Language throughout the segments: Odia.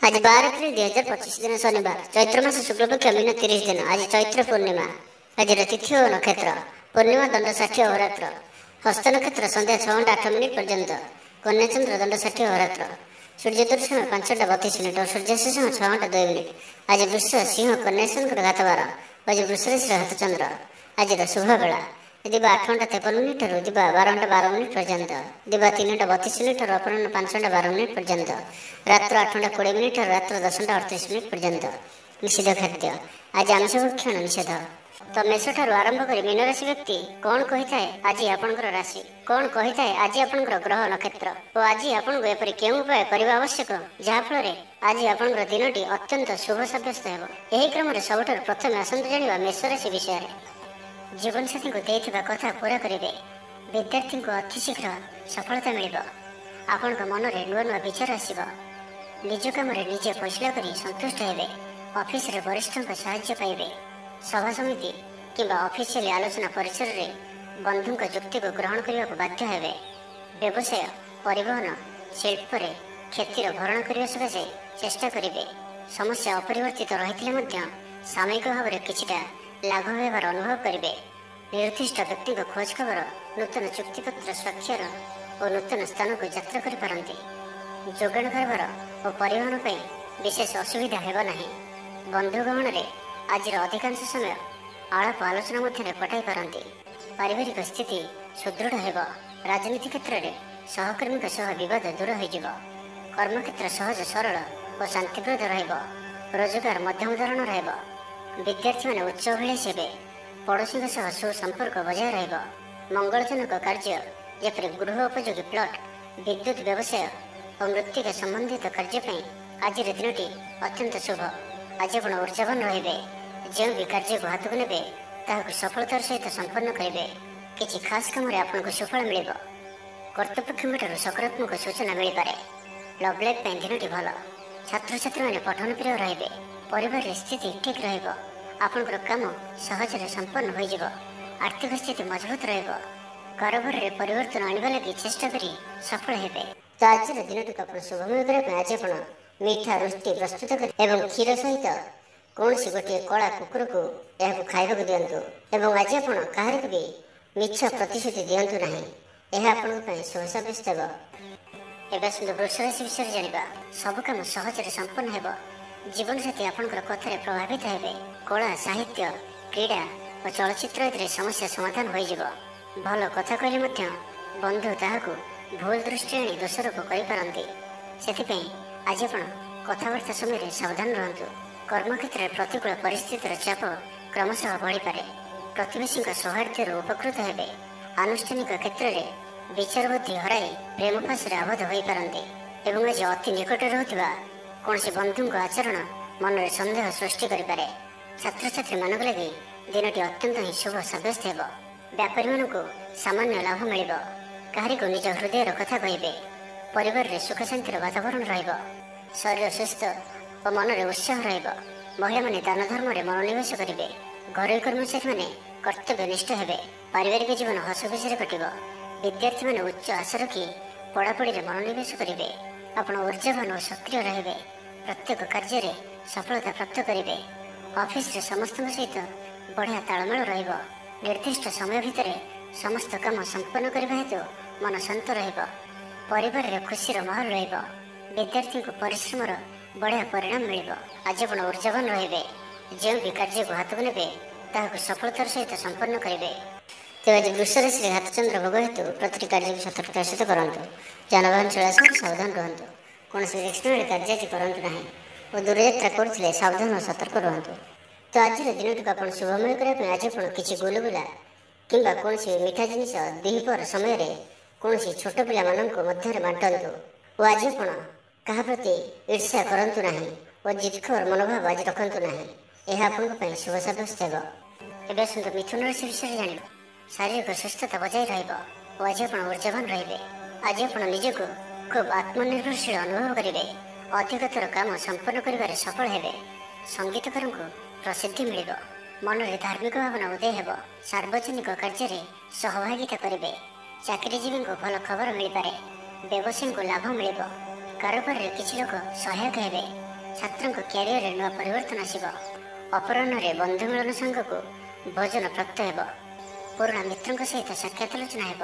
आज 12 एप्रिल 2025 दिन शनिवार चैत्र मास शुक्लपक्ष मीन 30 दिन। आज चैत्र पूर्णिमा। आज तिथि और नक्षत्र पूर्णिमा दंड 60 अहोरात्र, हस्त नक्षत्र संध्या 6:08 पर्यंत, कन्या चंद्र दंड 60 अहोरात्र, सूर्य दर्शन 5:32 और सूर्यास्त समय 6:02। आज वृष सिंह कन्या घातवार। आज वृषराशि हाथ चंद्र। आज शुभ बेला दिवा 8:53 दिवा 12:12 पर्यंत, दिवा 3:32 और अपराह्न 5:12 पर्यंत, रात्र 8:20 और रात्र 10:38 पर्यंत। निषिद्ध खाद्य आज आमिष भक्षण निषेध। तो मेष ठारू आरंभ कर मीन राशि व्यक्ति कौन कही थाए आज आपणकर राशि, कौन कही थाए आज आपणकर ग्रह नक्षत्र और आज आपको एपरि केउं उपाय करबा आवश्यक जहाँफल आज आपणकर दिनटी अत्यंत शुभ सब्यस्त हेब। एही क्रम में सबुठारु प्रथमे आसंतु जानिबा मेष राशि विषय। जीवन साथी को देइथिबा कथा पूरा करेंगे। विद्यार्थी को अतिशीघ्र सफलता मिल। आपण मन में नुआ नुआ विचार आसब। निज कम निजे फैसला कर संतुष्ट हेबे। ऑफिस रे वरिष्ठों का साहाय्य पाइबे। सभा समिति किंबा ऑफिशियल आलोचना परिसर रे बंधु जुक्ति को ग्रहण करने को बाध्य हेबे। व्यवसाय परिवहन शिल्प रे क्षतिर भरण करने सकाशे चेष्टा करेंगे। समस्या अपरिवर्तित रही सामयिक भाव में किछिटा लाभ होबार अनुभव करेंगे। निर्दिष्ट व्यक्ति को खोज खबर नूतन चुक्तिपत्र स्वाक्षर और नूतन स्थान को यात्रा करिपारंती। जोगाण कारबार और परिवहन पर विशेष असुविधा हेब नहीं। बंधुगहण में आज अधिकांश समय आलाप आलोचना मध्य कटाई पारंती। पारिवारिक स्थिति सुदृढ़ हेब। राजनीति क्षेत्र में सहकर्मी बद दूर हो। कर्मक्षेत्र सहज सरल और शांतिप्रद रहिब। रोजगार मध्यम धरण रहिब। विद्यार्थी मैंने उच्च अभिलाषी हे। पड़ोशी सुसंपर्क बजाय रहिब। मंगलजनक कार्य जपरि गृह उपयोगी प्लट, विद्युत व्यवसाय और मृत्तिका संबंधित कार्य आज दिनटी अत्यंत शुभ। आज आप ऊर्जावान रे। जो भी कार्य को हाथ को ने सफलतार सहित संपन्न करेंगे। किसी खास कम आपको सुफल मिल। कर्तृपक्ष सकारात्मक सूचना मिल पारे। लव लाइफ दिनटी भल। छात्र छात्री मैंने पठन प्रिय रे। परिवार स्थिति ठीक रहिब। आपनकर काम सहजरे संपन्न हो जिवो। आर्थिक स्थिति मजबूत रहिब। कारोबार रे परिवर्तन आनिबा लागि चेष्टा करी सफल हेबे। तो आज दिनटी अपन शुभमय करबा आज आपण मीठा रोटी प्रस्तुत कर एवं क्षीर सहित कौन सी गोटे कला कुकुर को यह खाइबा दिंतु एवं आज आपण काहर भी मिछ प्रतिश्रुति दिंतु नहीं। यह आपण शुभ सब्यस्त हेब। एवं सुंदर वृष राशि विषय जानिबा। सब काम सहजरे संपन्न हेब। जीवन साथी आपंकर कथार प्रभावित हेबे। कला साहित्य क्रीड़ा और चलचित्र आदि समस्या समाधान हो। भल कथा कहले बंधु ताहाकु भूल दृष्टि आनी दोषारोप करिपारंती। सेथिपई आज आपण कथाबार्ता समय सावधान रहंतु। कर्मक्षेत्र में प्रतिकूल परिस्थितिर चाप क्रमशः बढ़ी पारे। प्रतिवेशी सौहार्द्य उपकृत हेबे। आनुष्ठानिक क्षेत्र में विचार बुद्धि हराई प्रेम फासरे आबद्ध हो पारंती एवं आज अति निकट रहूथिबा कौन से बंधु आचरण मन में सन्देह सृष्टि करें। छात्र छात्री मानक लगी दिनटी अत्यंत ही शुभ सब्यस्त हेब। व्यापारी मानक सामान्य लाभ मिल। कहारी को निज हृदय कथा कहे। परिवार में सुख शांतिर वातावरण रहिब। शरीर सुस्थ और मन में उत्साह रहिब। महिला माने दान धर्म में मनोनिवेश करेंगे। घरोई कर्मचारी माने कर्तव्यनिष्ठ हेबे। पारिवारिक जीवन हस खुशी कटिब। विद्यार्थी माने उच्च आशा रखी पढ़ापढ़ी में मनोनिवेश करेंगे। आपण ऊर्जावान और सक्रिय रहिबे। प्रत्येक कार्य रे सफलता प्राप्त करेंगे। ऑफिस रे समस्त सहित बढ़िया तालमेल रहिब। निर्दिष्ट समय भितर समस्त काम संपन्न करबा हेतु मन शांत रहिब। परिवार रे खुशीर माहौल रहिब। विद्यार्थी को परिश्रम बढ़िया परिणाम मिल। आज आपण ऊर्जावान रहिबे। जो भी कार्य को हाथ को नेबे ताहाकु सफलतार सहित संपन्न करेंगे। तेज आज वृष राशि हाथ चंद्र भोग हेतु प्रति कार्य को सतर्कतार सहित करंतु। जानवाहन चलाचल सावधान रहंतु। कौन से रिस्क कार्य आज करंतु नहीं और दूर यात्रा करुले सावधान और सतर्क रहंतु। तो आज दिन को आप शुभमय करने आज आप किसी गुलगुला किंबा कौन सी मीठा जिनिस द्विपहर समय कौन सी छोट पिला मध्य बांटतु और आज आप क्या प्रति ईर्ष्या करंतु नहीं और जिदखोर मनोभाव आज रखंतु नहीं। यह आपंक शुभ सब्यस्त हेब। एवं सुंदर मिथुन राशि विषय जान। शारीरिक सुस्थता बजाय रहिब और आज आप ऊर्जावान रहिबे। आज आप निजको खूब आत्मनिर्भरशील अनुभव करेंगे। अधिकतर काम संपन्न कर सफल हेबे। संगीतकार को प्रसिद्धि मिल। मन में धार्मिक भावना उदय हेब। सार्वजनिक कार्य में सहभागिता करेंगे। चाकरीजीवी को भल खबर मिल पारे। व्यवसायी को लाभ मिल। कारोबार रे किछि लोक सहायक हेबे। ଛାତ୍ରଙ୍କ କ୍ୟାରିୟରରେ ନୂଆ ପରିବର୍ତ୍ତନ ଆସିବ। ଅପରାହ୍ନରେ ବନ୍ଧୁ ମିଳନ ସାଙ୍ଗକୁ ଭୋଜନ ପ୍ରାପ୍ତ ହେବ। ପୁରୁଣା ମିତ୍ରଙ୍କ ସହିତ ସାକ୍ଷାତ ଆଲୋଚନା ହେବ।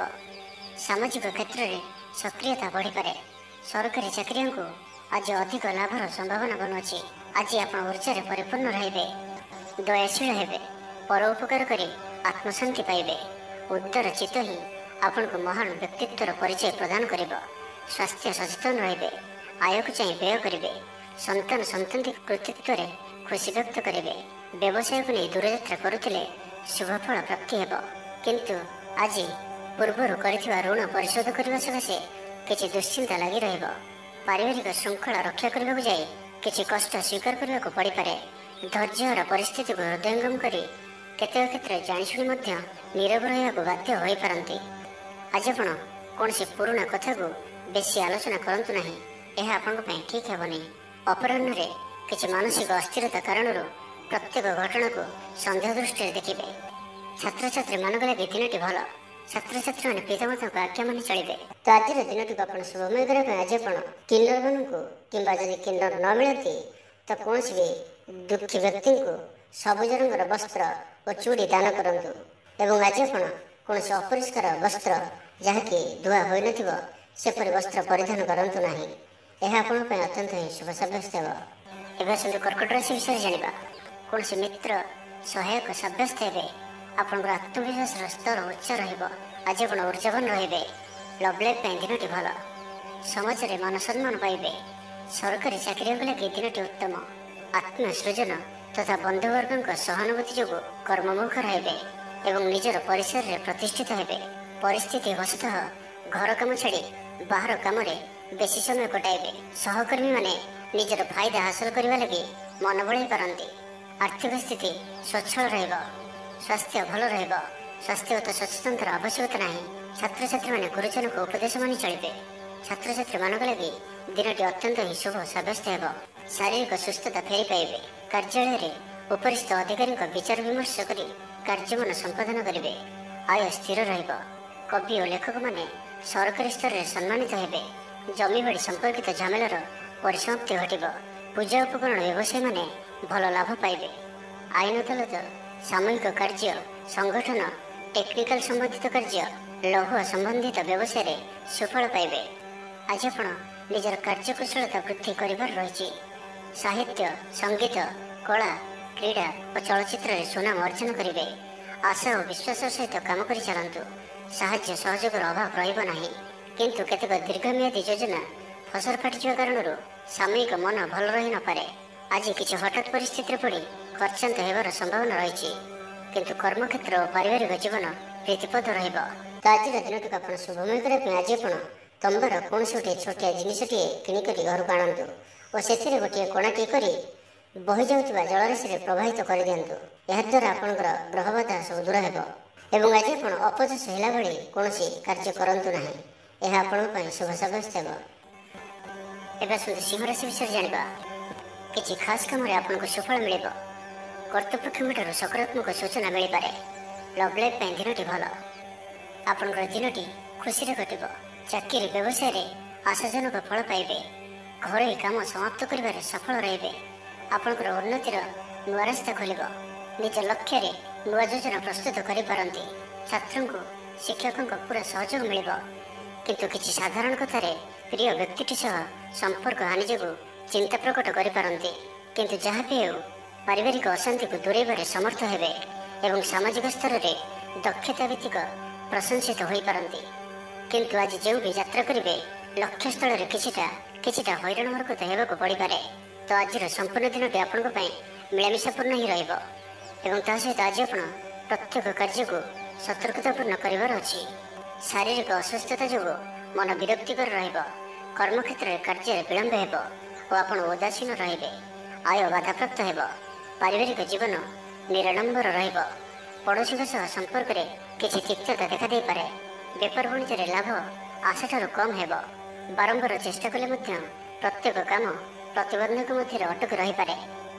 ସାମାଜିକ କ୍ଷେତ୍ରରେ ସକ୍ରିୟତା ବଢ଼ିପାରେ। ସରକାରୀ ଚାକିରିଆଙ୍କୁ ଆଜି ଅଧିକ ଲାଭର ସମ୍ଭାବନା ବନୁଅଛି। ଆଜି ଆପଣ ଉର୍ଜାରେ ପରିପୂର୍ଣ୍ଣ ରହିବେ। ଦୟାଶୀଳ ହେବେ। ପର ଉପକାର କରି ଆତ୍ମଶାନ୍ତି ପାଇବେ। ଉଦାର ଚିତ୍ତ ହିଁ ଆପଣଙ୍କୁ ମହାନ ବ୍ୟକ୍ତିତ୍ୱର ପରିଚୟ ପ୍ରଦାନ କରିବ। ସ୍ୱାସ୍ଥ୍ୟ ସଚେତନ ରହିବେ। ଆୟକୁ ଚାହିଁ ବ୍ୟୟ କରିବେ। ସନ୍ତାନ ସନ୍ତତି କୃତିତ୍ୱରେ ଖୁସି ବ୍ୟକ୍ତ କରିବେ। ବ୍ୟବସାୟକୁ ନେଇ ଦୂରଯାତ୍ରା କରୁଥିଲେ ଶୁଭଫଳ ପ୍ରାପ୍ତି ହେବ। କିନ୍ତୁ ଆଜି ପୂର୍ବରୁ କରିଥିବା ଋଣ ପରିଶୋଧ କରିବା ସକାଶେ କିଛି ଦୁଶ୍ଚିନ୍ତା ଲାଗି ରହିବ। ପାରିବାରିକ ଶୃଙ୍ଖଳା ରକ୍ଷା କରିବାକୁ ଯାଇ କିଛି କଷ୍ଟ ସ୍ୱୀକାର କରିବାକୁ ପଡ଼ିପାରେ। ଧୈର୍ଯ୍ୟହରା ପରିସ୍ଥିତିକୁ ହୃଦୟଙ୍ଗମ କରି କେତେକ କ୍ଷେତ୍ରରେ ଜାଣିଶୁଣି ମଧ୍ୟ ନୀରବ ରହିବାକୁ ବାଧ୍ୟ ହୋଇପାରନ୍ତି। ଆଜି ଆପଣ କୌଣସି ପୁରୁଣା କଥାକୁ ବେଶୀ ଆଲୋଚନା କରନ୍ତୁ ନାହିଁ। ଏହା ଆପଣଙ୍କ ପାଇଁ ଠିକ୍ ହେବନି। ଅପରାହ୍ନରେ କିଛି ମାନସିକ ଅସ୍ଥିରତା କାରଣରୁ ପ୍ରତ୍ୟେକ ଘଟଣାକୁ ସନ୍ଦେହ ଦୃଷ୍ଟିରେ ଦେଖିବେ। ଛାତ୍ରଛାତ୍ରୀମାନଙ୍କ ଲାଗି ଦିନଟି ଭଲ। ଛାତ୍ରଛାତ୍ରୀମାନେ ପିତାମାତାଙ୍କ ଆଜ୍ଞା ମାନି ଚଳିବେ। ତ ଆଜିର ଦିନଟିକୁ ଆପଣ ଶୁଭମୟ କରିବା ପାଇଁ ଆଜି ଆପଣ କିନ୍ନରମାନଙ୍କୁ କିମ୍ବା ଯଦି କିନ୍ନର ନ ମିଳନ୍ତି ତ କୌଣସି ବି ଦୁଃଖୀ ବ୍ୟକ୍ତିଙ୍କୁ ସବୁଜ ରଙ୍ଗର ବସ୍ତ୍ର ଓ ଚୁଡ଼ି ଦାନ କରନ୍ତୁ। ଏବଂ ଆଜି ଆପଣ କୌଣସି ଅପରିଷ୍କାର ବସ୍ତ୍ର ଯାହାକି ଧୁଆ ହୋଇନଥିବ ସେପରି ବସ୍ତ୍ର ପରିଧାନ କରନ୍ତୁ ନାହିଁ। ଏହା ଆପଣଙ୍କ ପାଇଁ ଅତ୍ୟନ୍ତ ହିଁ ଶୁଭ ସାବ୍ୟସ୍ତ ହେବ। ଏବେ ଆସନ୍ତୁ କର୍କଟ ରାଶି ବିଷୟରେ ଜାଣିବା। କୌଣସି ମିତ୍ର ସହାୟକ ସାବ୍ୟସ୍ତ ହେବେ। ଆପଣଙ୍କର ଆତ୍ମବିଶ୍ୱାସର ସ୍ତର ଉଚ୍ଚ ରହିବ। ଆଜି ଆପଣ ଉର୍ଜାବାନ ରହିବେ। ଲଭ୍ ଲାଇଫ୍ ପାଇଁ ଦିନଟି ଭଲ। ସମାଜରେ ମାନ ସମ୍ମାନ ପାଇବେ। ସରକାରୀ ଚାକିରିଆଙ୍କ ଲାଗି ଦିନଟି ଉତ୍ତମ। ଆତ୍ମସୃଜନ ତଥା ବନ୍ଧୁବର୍ଗଙ୍କ ସହାନୁଭୂତି ଯୋଗୁଁ କର୍ମମୁଖର ହେବେ ଏବଂ ନିଜର ପରିସରରେ ପ୍ରତିଷ୍ଠିତ ହେବେ। ପରିସ୍ଥିତି ବଶତଃ ଘର କାମ ଛାଡ଼ି ବାହାର କାମରେ ବେଶୀ ସମୟ କଟାଇବେ। ସହକର୍ମୀମାନେ ନିଜର ଫାଇଦା ହାସଲ କରିବା ଲାଗି ମନ ବଳାଇ ପାରନ୍ତି। ଆର୍ଥିକ ସ୍ଥିତି ସ୍ୱଚ୍ଛଳ ରହିବ। ସ୍ୱାସ୍ଥ୍ୟ ଭଲ ରହିବ। ସ୍ୱାସ୍ଥ୍ୟଗତ ସଚେତନତାର ଆବଶ୍ୟକତା ନାହିଁ। ଛାତ୍ରଛାତ୍ରୀମାନେ ଗୁରୁଜନଙ୍କ ଉପଦେଶ ମାନି ଚଳିବେ। ଛାତ୍ରଛାତ୍ରୀମାନଙ୍କ ଲାଗି ଦିନଟି ଅତ୍ୟନ୍ତ ହିଁ ଶୁଭ ସାବ୍ୟସ୍ତ ହେବ। ଶାରୀରିକ ସୁସ୍ଥତା ଫେରି ପାଇବେ। କାର୍ଯ୍ୟାଳୟରେ ଉପରିସ୍ଥ ଅଧିକାରୀଙ୍କ ବିଚାର ବିମର୍ଶ କରି କାର୍ଯ୍ୟମାନ ସମ୍ପାଦନ କରିବେ। ଆୟ ସ୍ଥିର ରହିବ। କବି ଓ ଲେଖକମାନେ ସରକାରୀ ସ୍ତରରେ ସମ୍ମାନିତ ହେବେ। ଜମିବାଡ଼ି ସମ୍ପର୍କିତ ଝାମେଲାର ପରିସମାପ୍ତି ଘଟିବ। ପୂଜା ଉପକରଣ ବ୍ୟବସାୟୀମାନେ ଭଲ ଲାଭ ପାଇବେ। ଆଇନ ଅଦାଲତ, ସାମୂହିକ କାର୍ଯ୍ୟ, ସଂଗଠନ, ଟେକ୍ନିକାଲ ସମ୍ବନ୍ଧିତ କାର୍ଯ୍ୟ, ଲୌହ ସମ୍ବନ୍ଧିତ ବ୍ୟବସାୟରେ ସୁଫଳ ପାଇବେ। ଆଜି ଆପଣ ନିଜର କାର୍ଯ୍ୟକୁଶଳତା ବୃଦ୍ଧି କରିବାର ରହିଛି। ସାହିତ୍ୟ, ସଙ୍ଗୀତ, କଳା, କ୍ରୀଡ଼ା ଓ ଚଳଚ୍ଚିତ୍ରରେ ସୁନାମ ଅର୍ଜନ କରିବେ। ଆଶା ଓ ବିଶ୍ୱାସର ସହିତ କାମ କରି ଚାଲନ୍ତୁ। ସାହାଯ୍ୟ ସହଯୋଗର ଅଭାବ ରହିବ ନାହିଁ। କିନ୍ତୁ କେତେକ ଦୀର୍ଘମିଆଦୀ ଯୋଜନା ଫସର ଫାଟିଯିବା କାରଣରୁ ସାମୟିକ ମନ ଭଲ ରହିନପାରେ। ଆଜି କିଛି ହଠାତ୍ ପରିସ୍ଥିତିରେ ପଡ଼ି ଖର୍ଚ୍ଚାନ୍ତ ହେବାର ସମ୍ଭାବନା ରହିଛି। କିନ୍ତୁ କର୍ମକ୍ଷେତ୍ର ଓ ପାରିବାରିକ ଜୀବନ ପ୍ରୀତିପଦ ରହିବ। ତ ଆଜିର ଦିନଟିକୁ ଆପଣ ଶୁଭମୟ କରିବା ପାଇଁ ଆଜି ଆପଣ ତମ୍ବାର କୌଣସି ଗୋଟିଏ ଛୋଟିଆ ଜିନିଷଟିଏ କିଣିକରି ଘରକୁ ଆଣନ୍ତୁ ଓ ସେଥିରେ ଗୋଟିଏ କଣାଟିଏ କରି ବହିଯାଉଥିବା ଜଳରାଶିରେ ପ୍ରବାହିତ କରିଦିଅନ୍ତୁ। ଏହାଦ୍ୱାରା ଆପଣଙ୍କର ଗ୍ରହବାଧା ସବୁ ଦୂର ହେବ। ଏବଂ ଆଜି ଆପଣ ଅପଯଶ ହେଲା ଭଳି କୌଣସି କାର୍ଯ୍ୟ କରନ୍ତୁ ନାହିଁ। ଏହା ଆପଣଙ୍କ ପାଇଁ ଶୁଭ ସାବ୍ୟସ୍ତ ହେବ। ଏବେ ଆସନ୍ତୁ ସିଂହ ରାଶି ବିଷୟରେ ଜାଣିବା। କିଛି ଖାସ୍ କାମରେ ଆପଣଙ୍କୁ ସୁଫଳ ମିଳିବ। କର୍ତ୍ତୃପକ୍ଷଙ୍କଠାରୁ ସକାରାତ୍ମକ ସୂଚନା ମିଳିପାରେ। ଲଭ୍ ଲାଇଫ୍ ପାଇଁ ଦିନଟି ଭଲ। ଆପଣଙ୍କର ଦିନଟି ଖୁସିରେ କଟିବ। ଚାକିରି ବ୍ୟବସାୟରେ ଆଶାଜନକ ଫଳ ପାଇବେ। ଘରୋଇ କାମ ସମାପ୍ତ କରିବାରେ ସଫଳ ରହିବେ। ଆପଣଙ୍କର ଉନ୍ନତିର ନୂଆ ରାସ୍ତା ଖୋଲିବ। ନିଜ ଲକ୍ଷ୍ୟରେ ନୂଆ ଯୋଜନା ପ୍ରସ୍ତୁତ କରିପାରନ୍ତି। ଛାତ୍ରଙ୍କୁ ଶିକ୍ଷକଙ୍କ ପୁରା ସହଯୋଗ ମିଳିବ। କିନ୍ତୁ କିଛି ସାଧାରଣ କଥାରେ ପ୍ରିୟ ବ୍ୟକ୍ତିଟି ସହ ସମ୍ପର୍କ ହାନି ଯୋଗୁଁ ଚିନ୍ତା ପ୍ରକଟ କରିପାରନ୍ତି। କିନ୍ତୁ ଯାହା ବି ହେଉ ପାରିବାରିକ ଅଶାନ୍ତିକୁ ଦୂରେଇବାରେ ସମର୍ଥ ହେବେ ଏବଂ ସାମାଜିକ ସ୍ତରରେ ଦକ୍ଷତା ଭିତ୍ତିକ ପ୍ରଶଂସିତ ହୋଇପାରନ୍ତି। କିନ୍ତୁ ଆଜି ଯେଉଁ ବି ଯାତ୍ରା କରିବେ ଲକ୍ଷ୍ୟସ୍ଥଳରେ କିଛିଟା ହଇରାଣ ହରକତ ହେବାକୁ ପଡ଼ିପାରେ। ତ ଆଜିର ସମ୍ପୂର୍ଣ୍ଣ ଦିନଟି ଆପଣଙ୍କ ପାଇଁ ମିଳାମିଶାପୂର୍ଣ୍ଣ ହିଁ ରହିବ ଏବଂ ତା ସହିତ ଆଜି ଆପଣ ପ୍ରତ୍ୟେକ କାର୍ଯ୍ୟକୁ ସତର୍କତାପୂର୍ଣ୍ଣ କରିବାର ଅଛି। ଶାରୀରିକ ଅସୁସ୍ଥତା ଯୋଗୁଁ ମନ ବିରକ୍ତିକର ରହିବ। କର୍ମକ୍ଷେତ୍ରରେ କାର୍ଯ୍ୟରେ ବିଳମ୍ବ ହେବ ଓ ଆପଣ ଉଦାସୀନ ରହିବେ। ଆୟ ବାଧାପ୍ରାପ୍ତ ହେବ। ପାରିବାରିକ ଜୀବନ ନିରାଡମ୍ବର ରହିବ। ପଡ଼ୋଶୀଙ୍କ ସହ ସମ୍ପର୍କରେ କିଛି ତିକ୍ତତା ଦେଖାଦେଇପାରେ। ବେପାର ବାଣିଜ୍ୟରେ ଲାଭ ଆଶାଠାରୁ କମ୍ ହେବ। ବାରମ୍ବାର ଚେଷ୍ଟା କଲେ ମଧ୍ୟ ପ୍ରତ୍ୟେକ କାମ ପ୍ରତିବନ୍ଧକ ମଧ୍ୟରେ ଅଟକି ରହିପାରେ।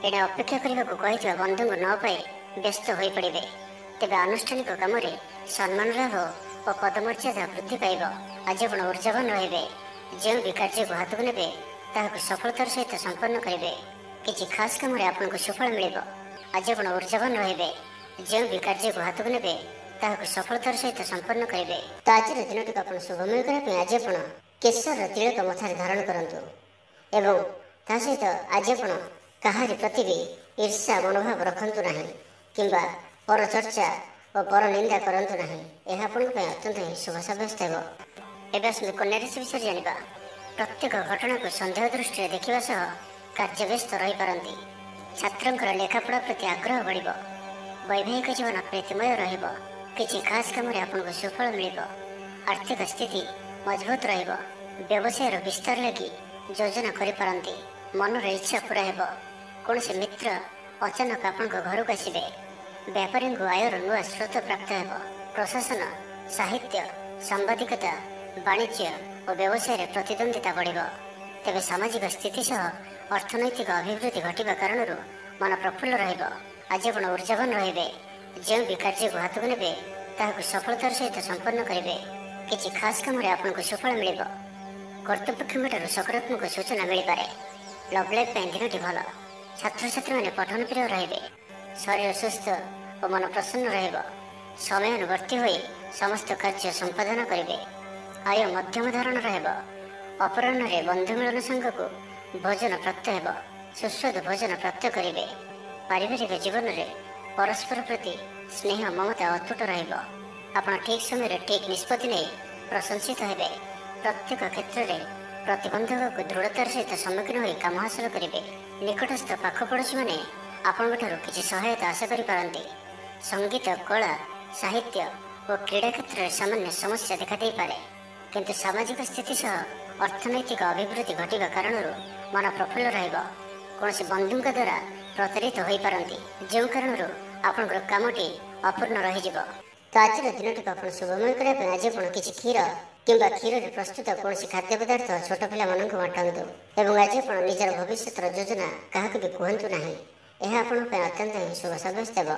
ଏଣେ ଅପେକ୍ଷା କରିବାକୁ କହିଥିବା ବନ୍ଧୁଙ୍କୁ ନ ପାଇ ବ୍ୟସ୍ତ ହୋଇପଡ଼ିବେ। ତେବେ ଆନୁଷ୍ଠାନିକ କାମରେ ସମ୍ମାନ ଲାଭ ଓ ପଦମର୍ଯ୍ୟାଦା ବୃଦ୍ଧି ପାଇବ। ଆଜି ଆପଣ ଉର୍ଜାବାନ ରହିବେ। ଯେଉଁ ବି କାର୍ଯ୍ୟକୁ ହାତକୁ ନେବେ ତାହାକୁ ସଫଳତାର ସହିତ ସମ୍ପନ୍ନ କରିବେ। କିଛି ଖାସ୍ କାମରେ ଆପଣଙ୍କୁ ସୁଫଳ ମିଳିବ। ଆଜି ଆପଣ ଊର୍ଜାବାନ ରହିବେ। ଯେଉଁ ବି କାର୍ଯ୍ୟକୁ ହାତକୁ ନେବେ ତାହାକୁ ସଫଳତାର ସହିତ ସମ୍ପନ୍ନ କରିବେ। ତ ଆଜିର ଦିନଟିକୁ ଆପଣ ଶୁଭମୟ କରିବା ପାଇଁ ଆଜି ଆପଣ କେଶରର ତିଳକ ମଥାରେ ଧାରଣ କରନ୍ତୁ ଏବଂ ତା ସହିତ ଆଜି ଆପଣ କାହାରି ପ୍ରତି ବି ଈର୍ଷା ମନୋଭାବ ରଖନ୍ତୁ ନାହିଁ କିମ୍ବା ପର ଚର୍ଚ୍ଚା ଓ ପର ନିନ୍ଦା କରନ୍ତୁ ନାହିଁ। ଏହା ଆପଣଙ୍କ ପାଇଁ ଅତ୍ୟନ୍ତ ହିଁ ଶୁଭ ସାବ୍ୟସ୍ତ ହେବ। ଏବେ ଆସନ୍ତୁ କନ୍ୟା ରାଶି ବିଷୟରେ ଜାଣିବା। ପ୍ରତ୍ୟେକ ଘଟଣାକୁ ସନ୍ଦେହ ଦୃଷ୍ଟିରେ ଦେଖିବା ସହ କାର୍ଯ୍ୟବ୍ୟସ୍ତ ରହିପାରନ୍ତି। ଛାତ୍ରଙ୍କର ଲେଖାପଢ଼ା ପ୍ରତି ଆଗ୍ରହ ବଢ଼ିବ। ବୈବାହିକ ଜୀବନ ପ୍ରୀତିମୟ ରହିବ। କିଛି ଖାସ୍ କାମରେ ଆପଣଙ୍କୁ ସୁଫଳ ମିଳିବ। ଆର୍ଥିକ ସ୍ଥିତି ମଜବୁତ ରହିବ। ବ୍ୟବସାୟର ବିସ୍ତାର ଲାଗି ଯୋଜନା କରିପାରନ୍ତି। ମନର ଇଚ୍ଛା ପୂରା ହେବ। କୌଣସି ମିତ୍ର ଅଚାନକ ଆପଣଙ୍କ ଘରକୁ ଆସିବେ। ବ୍ୟାପାରୀଙ୍କୁ ଆୟର ନୂଆ ସ୍ରୋତ ପ୍ରାପ୍ତ ହେବ। ପ୍ରଶାସନ, ସାହିତ୍ୟ, ସାମ୍ବାଦିକତା, ବାଣିଜ୍ୟ ଓ ବ୍ୟବସାୟରେ ପ୍ରତିଦ୍ୱନ୍ଦ୍ୱିତା ବଢ଼ିବ। ତେବେ ସାମାଜିକ ସ୍ଥିତି ସହ ଅର୍ଥନୈତିକ ଅଭିବୃଦ୍ଧି ଘଟିବା କାରଣରୁ ମନ ପ୍ରଫୁଲ୍ଲ ରହିବ। ଆଜି ଆପଣ ଊର୍ଜାବାନ ରହିବେ। ଯେଉଁ ବି କାର୍ଯ୍ୟକୁ ହାତକୁ ନେବେ ତାହାକୁ ସଫଳତାର ସହିତ ସମ୍ପନ୍ନ କରିବେ। କିଛି ଖାସ୍ କାମରେ ଆପଣଙ୍କୁ ସୁଫଳ ମିଳିବ। କର୍ତ୍ତୃପକ୍ଷଙ୍କଠାରୁ ସକାରାତ୍ମକ ସୂଚନା ମିଳିପାରେ। ଲଭ୍ ଲାଇଫ୍ ପାଇଁ ଦିନଟି ଭଲ। ଛାତ୍ରଛାତ୍ରୀମାନେ ପଠନ ପ୍ରିୟ ରହିବେ। ଶରୀର ସୁସ୍ଥ ଓ ମନ ପ୍ରସନ୍ନ ରହିବ। ସମୟାନୁବର୍ତ୍ତୀ ହୋଇ ସମସ୍ତ କାର୍ଯ୍ୟ ସମ୍ପାଦନ କରିବେ। ଆୟ ମଧ୍ୟମ ଧରଣର ହେବ। ଅପରାହ୍ନରେ ବନ୍ଧୁ ମିଳନ ସାଙ୍ଗକୁ ଭୋଜନ ପ୍ରାପ୍ତ ହେବ। ସୁସ୍ୱାଦୁ ଭୋଜନ ପ୍ରାପ୍ତ କରିବେ। ପାରିବାରିକ ଜୀବନରେ ପରସ୍ପର ପ୍ରତି ସ୍ନେହ ମମତା ଅତୁଟ ରହିବ। ଆପଣ ଠିକ୍ ସମୟରେ ଠିକ୍ ନିଷ୍ପତ୍ତି ନେଇ ପ୍ରଶଂସିତ ହେବେ। ପ୍ରତ୍ୟେକ କ୍ଷେତ୍ରରେ ପ୍ରତିବନ୍ଧକକୁ ଦୃଢ଼ତାର ସହିତ ସମ୍ମୁଖୀନ ହୋଇ କାମ ହାସଲ କରିବେ। ନିକଟସ୍ଥ ପାଖ ପଡ଼ୋଶୀମାନେ ଆପଣଙ୍କଠାରୁ କିଛି ସହାୟତା ଆଶା କରିପାରନ୍ତି। ସଙ୍ଗୀତ, କଳା, ସାହିତ୍ୟ ଓ କ୍ରୀଡ଼ା କ୍ଷେତ୍ରରେ ସାମାନ୍ୟ ସମସ୍ୟା ଦେଖାଦେଇପାରେ। କିନ୍ତୁ ସାମାଜିକ ସ୍ଥିତି ସହ ଅର୍ଥନୈତିକ ଅଭିବୃଦ୍ଧି ଘଟିବା କାରଣରୁ ମନ ପ୍ରଫୁଲ୍ଲ ରହିବ। କୌଣସି ବନ୍ଧୁଙ୍କ ଦ୍ୱାରା ପ୍ରତାରିତ ହୋଇପାରନ୍ତି, ଯେଉଁ କାରଣରୁ ଆପଣଙ୍କର କାମଟି ଅପୂର୍ଣ୍ଣ ରହିଯିବ। ତ ଆଜିର ଦିନଟିକୁ ଆପଣ ଶୁଭମୟ କରିବା ପାଇଁ ଆଜି ଆପଣ କିଛି କ୍ଷୀର କିମ୍ବା କ୍ଷୀରରେ ପ୍ରସ୍ତୁତ କୌଣସି ଖାଦ୍ୟ ପଦାର୍ଥ ଛୋଟ ପିଲାମାନଙ୍କୁ ବାଣ୍ଟନ୍ତୁ ଏବଂ ଆଜି ଆପଣ ନିଜର ଭବିଷ୍ୟତର ଯୋଜନା କାହାକୁ ବି କୁହନ୍ତୁ ନାହିଁ। ଏହା ଆପଣଙ୍କ ପାଇଁ ଅତ୍ୟନ୍ତ ହିଁ ଶୁଭ ସାବ୍ୟସ୍ତ ହେବ।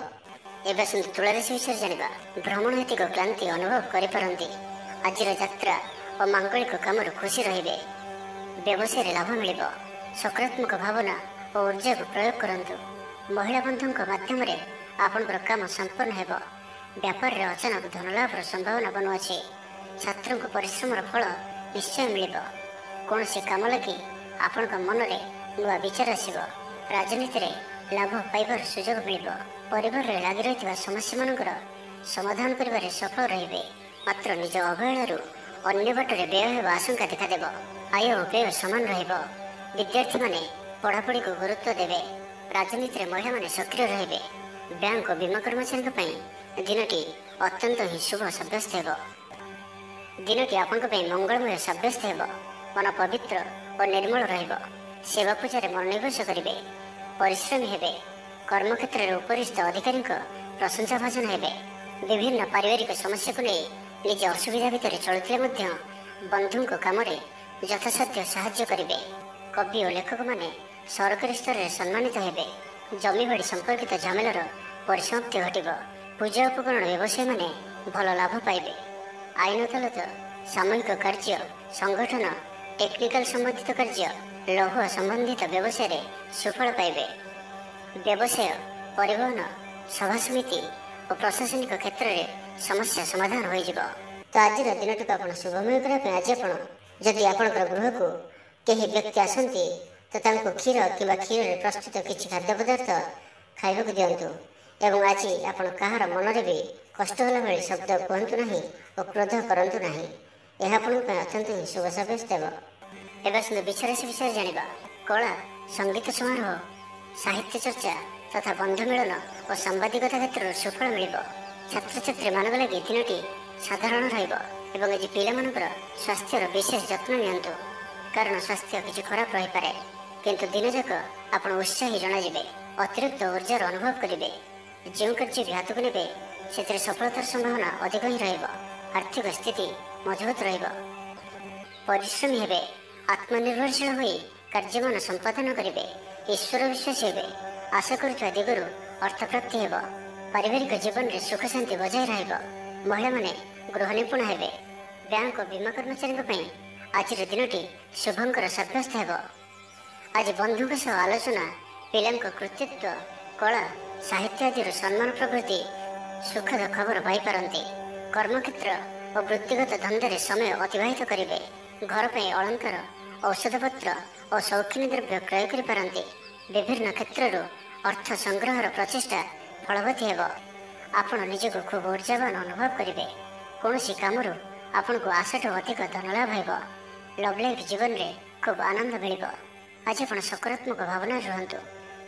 ଏବେ ଆସନ୍ତୁ ତୁଳା ରାଶି ବିଷୟରେ ଜାଣିବା। ଭ୍ରମଣ ହେତୁକ କ୍ଳାନ୍ତି ଅନୁଭବ କରିପାରନ୍ତି। ଆଜିର ଯାତ୍ରା ଓ ମାଙ୍ଗଳିକ କାମରୁ ଖୁସି ରହିବେ। ବ୍ୟବସାୟରେ ଲାଭ ମିଳିବ। ସକାରାତ୍ମକ ଭାବନା ଓ ଊର୍ଜାକୁ ପ୍ରୟୋଗ କରନ୍ତୁ। ମହିଳା ବନ୍ଧୁଙ୍କ ମାଧ୍ୟମରେ ଆପଣଙ୍କର କାମ ସମ୍ପନ୍ନ ହେବ। ବ୍ୟାପାରରେ ଅଚାନକ ଧନଲାଭର ସମ୍ଭାବନା ବନୁଅଛି। ଛାତ୍ରଙ୍କ ପରିଶ୍ରମର ଫଳ ନିଶ୍ଚୟ ମିଳିବ। କୌଣସି କାମ ଲାଗି ଆପଣଙ୍କ ମନରେ ନୂଆ ବିଚାର ଆସିବ। ରାଜନୀତିରେ ଲାଭ ପାଇବାର ସୁଯୋଗ ମିଳିବ। ପରିବାରରେ ଲାଗି ରହିଥିବା ସମସ୍ୟାମାନଙ୍କର ସମାଧାନ କରିବାରେ ସଫଳ ରହିବେ। ମାତ୍ର ନିଜ ଅବହେଳାରୁ ଅନ୍ୟ ବାଟରେ ବ୍ୟୟ ହେବା ଆଶଙ୍କା ଦେଖାଦେବ। ଆୟ ଓ ବ୍ୟୟ ସମାନ ରହିବ। ବିଦ୍ୟାର୍ଥୀମାନେ ପଢ଼ାପଢ଼ିକୁ ଗୁରୁତ୍ୱ ଦେବେ। ରାଜନୀତିରେ ମହିଳାମାନେ ସକ୍ରିୟ ରହିବେ। ବ୍ୟାଙ୍କ ଓ ବୀମା କର୍ମଚାରୀଙ୍କ ପାଇଁ ଦିନଟି ଅତ୍ୟନ୍ତ ହିଁ ଶୁଭ ସାବ୍ୟସ୍ତ ହେବ। ଦିନଟି ଆପଣଙ୍କ ପାଇଁ ମଙ୍ଗଳମୟ ସାବ୍ୟସ୍ତ ହେବ। ମନ ପବିତ୍ର ଓ ନିର୍ମଳ ରହିବ। ସେବା ପୂଜାରେ ମନୋନିବେଶ କରିବେ। ପରିଶ୍ରମୀ ହେବେ। କର୍ମକ୍ଷେତ୍ରରେ ଉପରିସ୍ଥ ଅଧିକାରୀଙ୍କ ପ୍ରଶଂସା ଭାଜନ ହେବେ। ବିଭିନ୍ନ ପାରିବାରିକ ସମସ୍ୟାକୁ ନେଇ ନିଜ ଅସୁବିଧା ଭିତରେ ଚଳୁଥିଲେ ମଧ୍ୟ ବନ୍ଧୁଙ୍କ କାମରେ ଯଥାସାଧ୍ୟ ସାହାଯ୍ୟ କରିବେ। କବି ଓ ଲେଖକମାନେ ସରକାରୀ ସ୍ତରରେ ସମ୍ମାନିତ ହେବେ। ଜମିବାଡ଼ି ସମ୍ପର୍କିତ ଝାମେଲାର ପରିସମାପ୍ତି ଘଟିବ। ପୂଜା ଉପକରଣ ବ୍ୟବସାୟୀମାନେ ଭଲ ଲାଭ ପାଇବେ। ଆଇନ ଅଦାଲତ, ସାମୂହିକ କାର୍ଯ୍ୟ, ସଂଗଠନ, ଟେକ୍ନିକାଲ ସମ୍ବନ୍ଧିତ କାର୍ଯ୍ୟ, ଲୌହ ସମ୍ବନ୍ଧିତ ବ୍ୟବସାୟରେ ସୁଫଳ ପାଇବେ। ବ୍ୟବସାୟ, ପରିବହନ, ସଭାସମିତି ଓ ପ୍ରଶାସନିକ କ୍ଷେତ୍ରରେ ସମସ୍ୟା ସମାଧାନ ହୋଇଯିବ। ତ ଆଜିର ଦିନଟିକୁ ଆପଣ ଶୁଭମୟ କରିବା ପାଇଁ ଆଜି ଆପଣ ଯଦି ଆପଣଙ୍କର ଗୃହକୁ କେହି ବ୍ୟକ୍ତି ଆସନ୍ତି ତ ତାଙ୍କୁ କ୍ଷୀର କିମ୍ବା କ୍ଷୀରରେ ପ୍ରସ୍ତୁତ କିଛି ଖାଦ୍ୟ ପଦାର୍ଥ ଖାଇବାକୁ ଦିଅନ୍ତୁ ଏବଂ ଆଜି ଆପଣ କାହାର ମନରେ ବି କଷ୍ଟ ହେଲା ଭଳି ଶବ୍ଦ କୁହନ୍ତୁ ନାହିଁ ଓ କ୍ରୋଧ କରନ୍ତୁ ନାହିଁ। ଏହା ଆପଣଙ୍କ ପାଇଁ ଅତ୍ୟନ୍ତ ହିଁ ଶୁଭ ସାବ୍ୟସ୍ତ ହେବ। ଏବେ ଆସନ୍ତୁ ବିଚାରାଶି ବିଷୟରେ ଜାଣିବା। କଳା, ସଙ୍ଗୀତ ସମାରୋହ, ସାହିତ୍ୟ ଚର୍ଚ୍ଚା ତଥା ବନ୍ଧୁ ମିଳନ ଓ ସାମ୍ବାଦିକତା କ୍ଷେତ୍ରରେ ସୁଫଳ ମିଳିବ। ଛାତ୍ରଛାତ୍ରୀମାନଙ୍କ ଲାଗି ଦିନଟି ସାଧାରଣ ରହିବ ଏବଂ ଆଜି ପିଲାମାନଙ୍କର ସ୍ୱାସ୍ଥ୍ୟର ବିଶେଷ ଯତ୍ନ ନିଅନ୍ତୁ କାରଣ ସ୍ୱାସ୍ଥ୍ୟ କିଛି ଖରାପ ରହିପାରେ। କିନ୍ତୁ ଦିନଯାକ ଆପଣ ଉତ୍ସାହୀ ଜଣାଯିବେ। ଅତିରିକ୍ତ ଊର୍ଜାର ଅନୁଭବ କରିବେ। ଯେଉଁ କାର୍ଯ୍ୟ ବି ହାତକୁ ନେବେ ସେଥିରେ ସଫଳତାର ସମ୍ଭାବନା ଅଧିକ ହିଁ ରହିବ। ଆର୍ଥିକ ସ୍ଥିତି ମଜବୁତ ରହିବ। ପରିଶ୍ରମୀ ହେବେ। ଆତ୍ମନିର୍ଭରଶୀଳ ହୋଇ କାର୍ଯ୍ୟମାନ ସମ୍ପାଦନ କରିବେ। ଈଶ୍ୱର ବିଶ୍ୱାସୀ ହେବେ। ଆଶା କରୁଥିବା ଦିଗରୁ ଅର୍ଥପ୍ରାପ୍ତି ହେବ। ପାରିବାରିକ ଜୀବନରେ ସୁଖ ଶାନ୍ତି ବଜାୟ ରହିବ। ମହିଳାମାନେ ଗୃହ ନିପୁଣ ହେବେ। ବ୍ୟାଙ୍କ ଓ ବୀମା କର୍ମଚାରୀଙ୍କ ପାଇଁ ଆଜିର ଦିନଟି ଶୁଭଙ୍କର ସାବ୍ୟସ୍ତ ହେବ। ଆଜି ବନ୍ଧୁଙ୍କ ସହ ଆଲୋଚନା ପିଲାଙ୍କ କୃତିତ୍ୱ, କଳା, ସାହିତ୍ୟ ଆଦିର ସମ୍ମାନ ପ୍ରଭୃତି ସୁଖଦ ଖବର ପାଇପାରନ୍ତି। କର୍ମକ୍ଷେତ୍ର ଓ ବୃତ୍ତିଗତ ଧନ୍ଦାରେ ସମୟ ଅତିବାହିତ କରିବେ। ଘର ପାଇଁ ଅଳଙ୍କାର, ଔଷଧପତ୍ର ଓ ସୌଖିନୀ ଦ୍ରବ୍ୟ କ୍ରୟ କରିପାରନ୍ତି। ବିଭିନ୍ନ କ୍ଷେତ୍ରରୁ ଅର୍ଥ ସଂଗ୍ରହର ପ୍ରଚେଷ୍ଟା ଫଳବତୀ ହେବ। ଆପଣ ନିଜକୁ ଖୁବ୍ ଉର୍ଜାବାନ ଅନୁଭବ କରିବେ। କୌଣସି କାମରୁ ଆପଣଙ୍କୁ ଆଶାଠୁ ଅଧିକ ଧନଲାଭ ହେବ। ଲଭ୍ ଲାଇଫ୍ ଜୀବନରେ ଖୁବ୍ ଆନନ୍ଦ ମିଳିବ। ଆଜି ଆପଣ ସକାରାତ୍ମକ ଭାବନାରେ ରୁହନ୍ତୁ।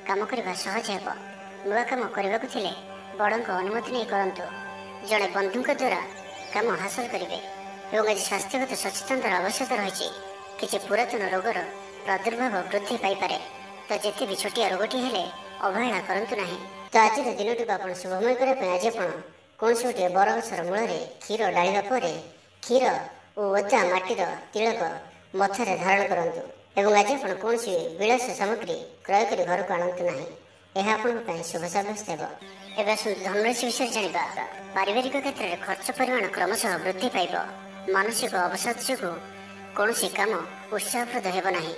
କାମ କରିବା ସହଜ ହେବ। ନୂଆ କାମ କରିବାକୁ ଥିଲେ ବଡ଼ଙ୍କ ଅନୁମତି ନେଇ କରନ୍ତୁ। ଜଣେ ବନ୍ଧୁଙ୍କ ଦ୍ୱାରା କାମ ହାସଲ କରିବେ ଏବଂ ଆଜି ସ୍ୱାସ୍ଥ୍ୟଗତ ସଚେତନତାର ଆବଶ୍ୟକତା ରହିଛି। କିଛି ପୁରାତନ ରୋଗର ପ୍ରାଦୁର୍ଭାବ ବୃଦ୍ଧି ପାଇପାରେ, ତ ଯେତେ ବି ଛୋଟିଆ ରୋଗଟି ହେଲେ ଅବହେଳା କରନ୍ତୁ ନାହିଁ। ତ ଆଜିର ଦିନଟିକୁ ଆପଣ ଶୁଭମୟ କରିବା ପାଇଁ ଆଜି ଆପଣ କୌଣସି ଗୋଟିଏ ବରଗଛର ମୂଳରେ କ୍ଷୀର ଢାଳିବା ପରେ କ୍ଷୀର ଓ ଓଦା ମାଟିର ତିଳକ ମଥାରେ ଧାରଣ କରନ୍ତୁ ଏବଂ ଆଜି ଆପଣ କୌଣସି ବିଳାସ ସାମଗ୍ରୀ କ୍ରୟ କରି ଘରକୁ ଆଣନ୍ତୁ ନାହିଁ। ଏହା ଆପଣଙ୍କ ପାଇଁ ଶୁଭ ସାବ୍ୟସ୍ତ ହେବ। ଏବେ ଆସନ୍ତୁ ଧନରାଶି ବିଷୟରେ ଜାଣିବା। ପାରିବାରିକ କ୍ଷେତ୍ରରେ ଖର୍ଚ୍ଚ ପରିମାଣ କ୍ରମଶଃ ବୃଦ୍ଧି ପାଇବ। ମାନସିକ ଅବସାଦ ଯୋଗୁଁ କୌଣସି କାମ ଉତ୍ସାହପ୍ରଦ ହେବ ନାହିଁ।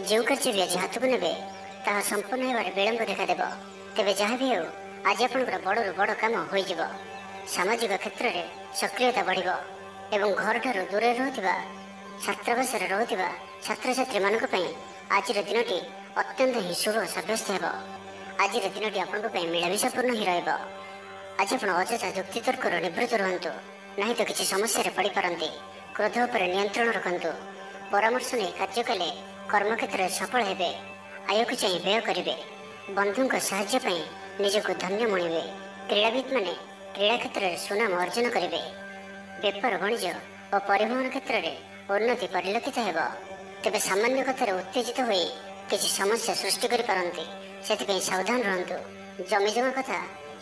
ଯେଉଁ କାର୍ଯ୍ୟ ବି ଆଜି ହାତକୁ ନେବେ ତାହା ସମ୍ପୂର୍ଣ୍ଣ ହେବାରେ ବିଳମ୍ବ ଦେଖାଦେବ। ତେବେ ଯାହା ବି ହେଉ ଆଜି ଆପଣଙ୍କର ବଡ଼ରୁ ବଡ଼ କାମ ହୋଇଯିବ। ସାମାଜିକ କ୍ଷେତ୍ରରେ ସକ୍ରିୟତା ବଢ଼ିବ ଏବଂ ଘରଠାରୁ ଦୂରରେ ରହୁଥିବା ଛାତ୍ରାବାସରେ ରହୁଥିବା ଛାତ୍ରଛାତ୍ରୀମାନଙ୍କ ପାଇଁ ଆଜିର ଦିନଟି ଅତ୍ୟନ୍ତ ହିଁ ଶୁଭ ସାବ୍ୟସ୍ତ ହେବ। ଆଜିର ଦିନଟି ଆପଣଙ୍କ ପାଇଁ ମିଳାମିଶାପୂର୍ଣ୍ଣ ହିଁ ରହିବ। ଆଜି ଆପଣ ଅଯଥା ଯୁକ୍ତିତର୍କରୁ ନିବୃତ୍ତ ରୁହନ୍ତୁ, ନାହିଁ ତ କିଛି ସମସ୍ୟାରେ ପଡ଼ିପାରନ୍ତି। କ୍ରୋଧ ଉପରେ ନିୟନ୍ତ୍ରଣ ରଖନ୍ତୁ। ପରାମର୍ଶ ନେଇ କାର୍ଯ୍ୟ କଲେ କର୍ମକ୍ଷେତ୍ରରେ ସଫଳ ହେବେ। ଆୟକୁ ଚାହିଁ ବ୍ୟୟ କରିବେ। ବନ୍ଧୁଙ୍କ ସାହାଯ୍ୟ ପାଇଁ ନିଜକୁ ଧନ୍ୟ ମଣିବେ। କ୍ରୀଡ଼ାବିତ୍ମାନେ କ୍ରୀଡ଼ା କ୍ଷେତ୍ରରେ ସୁନାମ ଅର୍ଜନ କରିବେ। ବେପାର ବାଣିଜ୍ୟ ଓ ପରିବହନ କ୍ଷେତ୍ରରେ ଉନ୍ନତି ପରିଲକ୍ଷିତ ହେବ। ତେବେ ସାମାନ୍ୟ କଥାରେ ଉତ୍ତେଜିତ ହୋଇ କିଛି ସମସ୍ୟା ସୃଷ୍ଟି କରିପାରନ୍ତି, ସେଥିପାଇଁ ସାବଧାନ ରୁହନ୍ତୁ। ଜମିଜମା କଥା,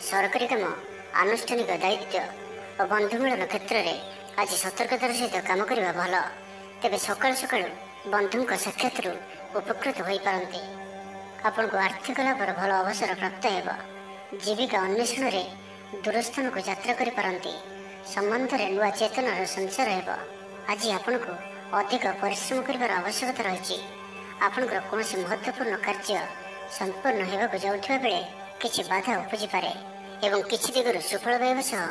ସରକାରୀ କାମ, ଆନୁଷ୍ଠାନିକ ଦାୟିତ୍ୱ ଓ ବନ୍ଧୁ ମିଳନ କ୍ଷେତ୍ରରେ ଆଜି ସତର୍କତାର ସହିତ କାମ କରିବା ଭଲ। ତେବେ ସକାଳୁ ସକାଳୁ ବନ୍ଧୁଙ୍କ ସାକ୍ଷାତରୁ ଉପକୃତ ହୋଇପାରନ୍ତି। ଆପଣଙ୍କୁ ଆର୍ଥିକ ଲାଭର ଭଲ ଅବସର ପ୍ରାପ୍ତ ହେବ। ଜୀବିକା ଅନ୍ୱେଷଣରେ ଦୂରସ୍ଥାନକୁ ଯାତ୍ରା କରିପାରନ୍ତି। ସମ୍ବନ୍ଧରେ ନୂଆ ଚେତନାର ସଞ୍ଚାର ହେବ। ଆଜି ଆପଣଙ୍କୁ ଅଧିକ ପରିଶ୍ରମ କରିବାର ଆବଶ୍ୟକତା ରହିଛି। ଆପଣଙ୍କର କୌଣସି ମହତ୍ତ୍ୱପୂର୍ଣ୍ଣ କାର୍ଯ୍ୟ ସମ୍ପନ୍ନ ହେବାକୁ ଯାଉଥିବା ବେଳେ କିଛି ବାଧା ଉପୁଜିପାରେ ଏବଂ କିଛି ଦିଗରୁ ସୁଫଳ ପାଇବା ସହ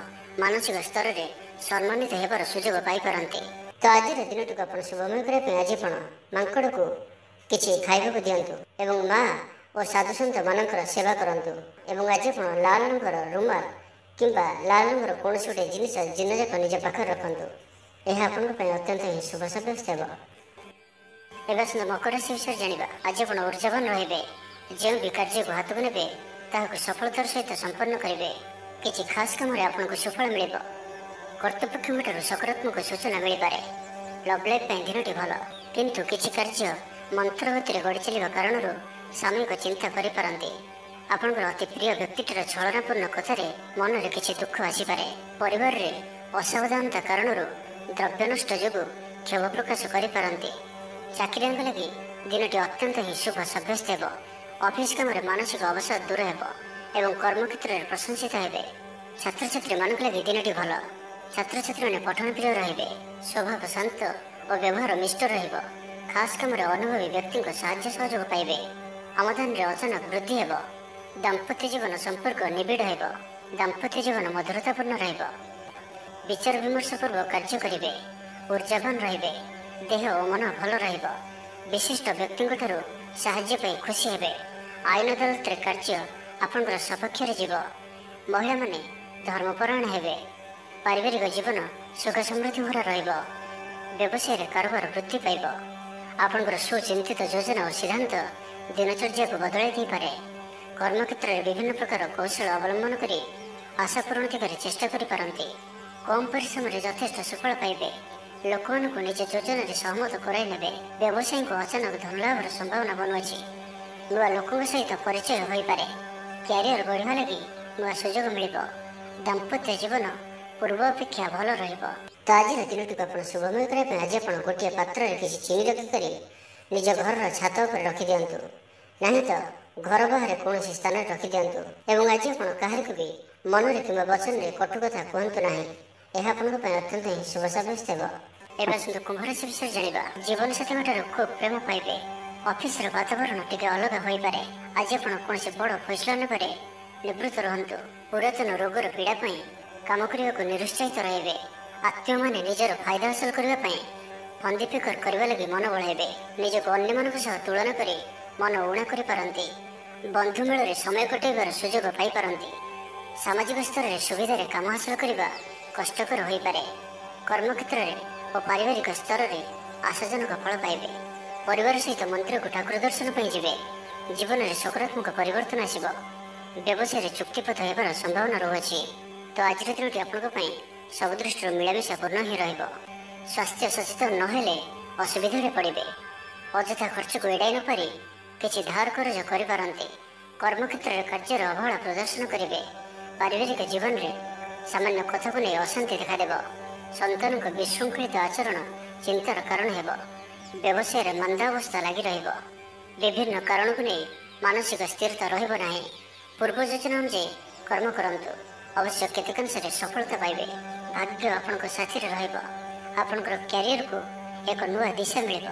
ମାନସିକ ସ୍ତରରେ ସମ୍ମାନିତ ହେବାର ସୁଯୋଗ ପାଇପାରନ୍ତି। ତ ଆଜିର ଦିନଟିକୁ ଆପଣ ଶୁଭମୟ କରିବା ପାଇଁ ଆଜି ଆପଣ ମାଙ୍କଡ଼କୁ କିଛି ଖାଇବାକୁ ଦିଅନ୍ତୁ ଏବଂ ମା ଓ ସାଧୁସନ୍ଥ ମାନଙ୍କର ସେବା କରନ୍ତୁ ଏବଂ ଆଜି ଆପଣ ଲାଲ ରଙ୍ଗର ରୁମାଲ କିମ୍ବା ଲାଲ ରଙ୍ଗର କୌଣସି ଗୋଟିଏ ଜିନିଷ ଦିନଯାକ ନିଜ ପାଖରେ ରଖନ୍ତୁ। ଏହା ଆପଣଙ୍କ ପାଇଁ ଅତ୍ୟନ୍ତ ହିଁ ଶୁଭ ସାବ୍ୟସ୍ତ ହେବ। ଏବେ ଆସନ୍ତୁ ମକର ରାଶି ବିଷୟରେ ଜାଣିବା। ଆଜି ଆପଣ ଉର୍ଜାବାନ ରହିବେ। ଯେଉଁ ବି କାର୍ଯ୍ୟକୁ ହାତକୁ ନେବେ ତାହାକୁ ସଫଳତାର ସହିତ ସମ୍ପନ୍ନ କରିବେ। କିଛି ଖାସ୍ କାମରେ ଆପଣଙ୍କୁ ସୁଫଳ ମିଳିବ। କର୍ତ୍ତୃପକ୍ଷଙ୍କଠାରୁ ସକାରାତ୍ମକ ସୂଚନା ମିଳିପାରେ। ଲଭ୍ ଲାଇଫ୍ ପାଇଁ ଦିନଟି ଭଲ, କିନ୍ତୁ କିଛି କାର୍ଯ୍ୟ ମନ୍ଥର ଗତିରେ ଗଡ଼ି ଚାଲିବା କାରଣରୁ ସାମୟିକ ଚିନ୍ତା କରିପାରନ୍ତି। ଆପଣଙ୍କର ଅତି ପ୍ରିୟ ବ୍ୟକ୍ତିଟିର ଛଳନାପୂର୍ଣ୍ଣ କଥାରେ ମନରେ କିଛି ଦୁଃଖ ଆସିପାରେ। ପରିବାରରେ ଅସାବଧାନତା କାରଣରୁ ଦ୍ରବ୍ୟ ନଷ୍ଟ ଯୋଗୁଁ କ୍ଷୋଭ ପ୍ରକାଶ କରିପାରନ୍ତି। ଚାକିରିଆଙ୍କ ଲାଗି ଦିନଟି ଅତ୍ୟନ୍ତ ହିଁ ଶୁଭ ସାବ୍ୟସ୍ତ ହେବ। ଅଫିସ୍ କାମରେ ମାନସିକ ଅବସାଦ ଦୂର ହେବ ଏବଂ କର୍ମକ୍ଷେତ୍ରରେ ପ୍ରଶଂସିତ ହେବେ। ଛାତ୍ରଛାତ୍ରୀମାନଙ୍କ ଲାଗି ଦିନଟି ଭଲ। ଛାତ୍ରଛାତ୍ରୀମାନେ ପଠନପ୍ରିୟ ରହିବେ। ସ୍ୱଭାବ ଶାନ୍ତ ଓ ବ୍ୟବହାର ମିଷ୍ଟ ରହିବ। ଖାସ୍ କାମରେ ଅନୁଭବୀ ବ୍ୟକ୍ତିଙ୍କ ସାହାଯ୍ୟ ସହଯୋଗ ପାଇବେ। ଆମଦାନୀରେ ଅଚାନକ ବୃଦ୍ଧି ହେବ। ଦାମ୍ପତ୍ୟ ଜୀବନ ସମ୍ପର୍କ ନିବିଡ଼ ହେବ। ଦାମ୍ପତ୍ୟ ଜୀବନ ମଧୁରତାପୂର୍ଣ୍ଣ ରହିବ। ବିଚାର ବିମର୍ଶ ପୂର୍ବକ କାର୍ଯ୍ୟ କରିବେ। ଉର୍ଜାବାନ ରହିବେ। ଦେହ ଓ ମନ ଭଲ ରହିବ। ବିଶିଷ୍ଟ ବ୍ୟକ୍ତିଙ୍କଠାରୁ ସାହାଯ୍ୟ ପାଇ ଖୁସି ହେବେ। ଆଇନ ଅଦାଲତରେ କାର୍ଯ୍ୟ ଆପଣଙ୍କର ସପକ୍ଷରେ ଯିବ। ମହିଳାମାନେ ଧର୍ମପରାୟଣ ହେବେ। ପାରିବାରିକ ଜୀବନ ସୁଖ ସମୃଦ୍ଧି ଭରା ରହିବ। ବ୍ୟବସାୟରେ କାରବାର ବୃଦ୍ଧି ପାଇବ। ଆପଣଙ୍କର ସୁଚିନ୍ତିତ ଯୋଜନା ଓ ସିଦ୍ଧାନ୍ତ ଦିନଚର୍ଯ୍ୟାକୁ ବଦଳାଇ ଦେଇପାରେ। କର୍ମକ୍ଷେତ୍ରରେ ବିଭିନ୍ନ ପ୍ରକାର କୌଶଳ ଅବଲମ୍ବନ କରି ଆଶା ପୂରଣ ଦିଗରେ ଚେଷ୍ଟା କରିପାରନ୍ତି। କମ୍ ପରିଶ୍ରମରେ ଯଥେଷ୍ଟ ସୁଫଳ ପାଇବେ। ଲୋକମାନଙ୍କୁ ନିଜ ଯୋଜନାରେ ସହମତ କରାଇ ନେବେ। ବ୍ୟବସାୟୀଙ୍କୁ ଅଚାନକ ଧନଲାଭର ସମ୍ଭାବନା ବନୁଅଛି। ନୂଆ ଲୋକଙ୍କ ସହିତ ପରିଚୟ ହୋଇପାରେ। କ୍ୟାରିୟର ଗଢ଼ିବା ଲାଗି ନୂଆ ସୁଯୋଗ ମିଳିବ। ଦାମ୍ପତ୍ୟ ଜୀବନ ପୂର୍ବ ଅପେକ୍ଷା ଭଲ ରହିବ। ତ ଆଜିର ଦିନଟିକୁ ଆପଣ ଶୁଭମୟ କରିବା ପାଇଁ ଆଜି ଆପଣ ଗୋଟିଏ ପାତ୍ରରେ କିଛି ଚିନି ରଖିକରି ନିଜ ଘରର ଛାତ ଉପରେ ରଖିଦିଅନ୍ତୁ, ନାହିଁ ତ ଘର ବାହାରେ କୌଣସି ସ୍ଥାନରେ ରଖିଦିଅନ୍ତୁ ଏବଂ ଆଜି ଆପଣ କାହାରିକୁ ବି ମନରେ କିମ୍ବା ବଚନରେ କଟୁ କଥା କୁହନ୍ତୁ ନାହିଁ। ଏହା ଆପଣଙ୍କ ପାଇଁ ଅତ୍ୟନ୍ତ ହିଁ ଶୁଭ ସାବ୍ୟସ୍ତ ହେବ। ଏବେ ଆସନ୍ତୁ କୁମ୍ଭ ରାଶି ବିଷୟରେ ଜାଣିବା। ଜୀବନସାଥୀଙ୍କ ଠାରୁ ଖୁବ୍ ପ୍ରେମ ପାଇବେ। ଅଫିସର ବାତାବରଣ ଟିକେ ଅଲଗା ହୋଇପାରେ। ଆଜି ଆପଣ କୌଣସି ବଡ଼ ଫଇସଲା ନେବାରେ ନିବୃତ୍ତ ରୁହନ୍ତୁ। ପୁରାତନ ରୋଗର ପୀଡ଼ା ପାଇଁ କାମ କରିବାକୁ ନିରୁତ୍ସାହିତ ରହିବେ। ଆତ୍ମୀୟମାନେ ନିଜର ଫାଇଦା ହାସଲ କରିବା ପାଇଁ ଫନ୍ଦି ଫିକର କରିବା ଲାଗି ମନ ବଳାଇବେ। ନିଜକୁ ଅନ୍ୟମାନଙ୍କ ସହ ତୁଳନା କରି ମନ ଊଣା କରିପାରନ୍ତି। ବନ୍ଧୁ ମେଳରେ ସମୟ କଟାଇବାର ସୁଯୋଗ ପାଇପାରନ୍ତି। ସାମାଜିକ ସ୍ତରରେ ସୁବିଧାରେ କାମ ହାସଲ କରିବା କଷ୍ଟକର ହୋଇପାରେ। କର୍ମକ୍ଷେତ୍ରରେ ଓ ପାରିବାରିକ ସ୍ତରରେ ଆଶାଜନକ ଫଳ ପାଇବେ। ପରିବାର ସହିତ ମନ୍ଦିରକୁ ଠାକୁର ଦର୍ଶନ ପାଇଁ ଯିବେ। ଜୀବନରେ ସକାରାତ୍ମକ ପରିବର୍ତ୍ତନ ଆସିବ। ବ୍ୟବସାୟରେ ଚୁକ୍ତିପଥ ହେବାର ସମ୍ଭାବନା ରହୁଅଛି। ତ ଆଜିର ଦିନଟି ଆପଣଙ୍କ ପାଇଁ ସବୁ ଦୃଷ୍ଟିରୁ ମିଳାମିଶା ପୂର୍ଣ୍ଣ ହିଁ ରହିବ। ସ୍ୱାସ୍ଥ୍ୟ ସଚେତନ ନହେଲେ ଅସୁବିଧାରେ ପଡ଼ିବେ। ଅଯଥା ଖର୍ଚ୍ଚକୁ ଏଡ଼ାଇ ନପାରି କିଛି ଧାର କରଜ କରିପାରନ୍ତି। କର୍ମକ୍ଷେତ୍ରରେ କାର୍ଯ୍ୟର ଅବହେଳା ପ୍ରଦର୍ଶନ କରିବେ। ପାରିବାରିକ ଜୀବନରେ ସାମାନ୍ୟ କଥାକୁ ନେଇ ଅଶାନ୍ତି ଦେଖାଦେବ। ସନ୍ତାନଙ୍କ ବିଶୃଙ୍ଖଳିତ ଆଚରଣ ଚିନ୍ତାର କାରଣ ହେବ। ବ୍ୟବସାୟରେ ମାନ୍ଦାବସ୍ଥା ଲାଗି ରହିବ। ବିଭିନ୍ନ କାରଣକୁ ନେଇ ମାନସିକ ସ୍ଥିରତା ରହିବ ନାହିଁ। ପୂର୍ବ ଯୋଜନା ଅନୁଯାୟୀ କର୍ମ କରନ୍ତୁ। ଅବଶ୍ୟ କେତେକାଂଶରେ ସଫଳତା ପାଇବେ। ଭାଗ୍ୟ ଆପଣଙ୍କ ସାଥିରେ ରହିବ। ଆପଣଙ୍କର କ୍ୟାରିୟରକୁ ଏକ ନୂଆ ଦିଶା ମିଳିବ।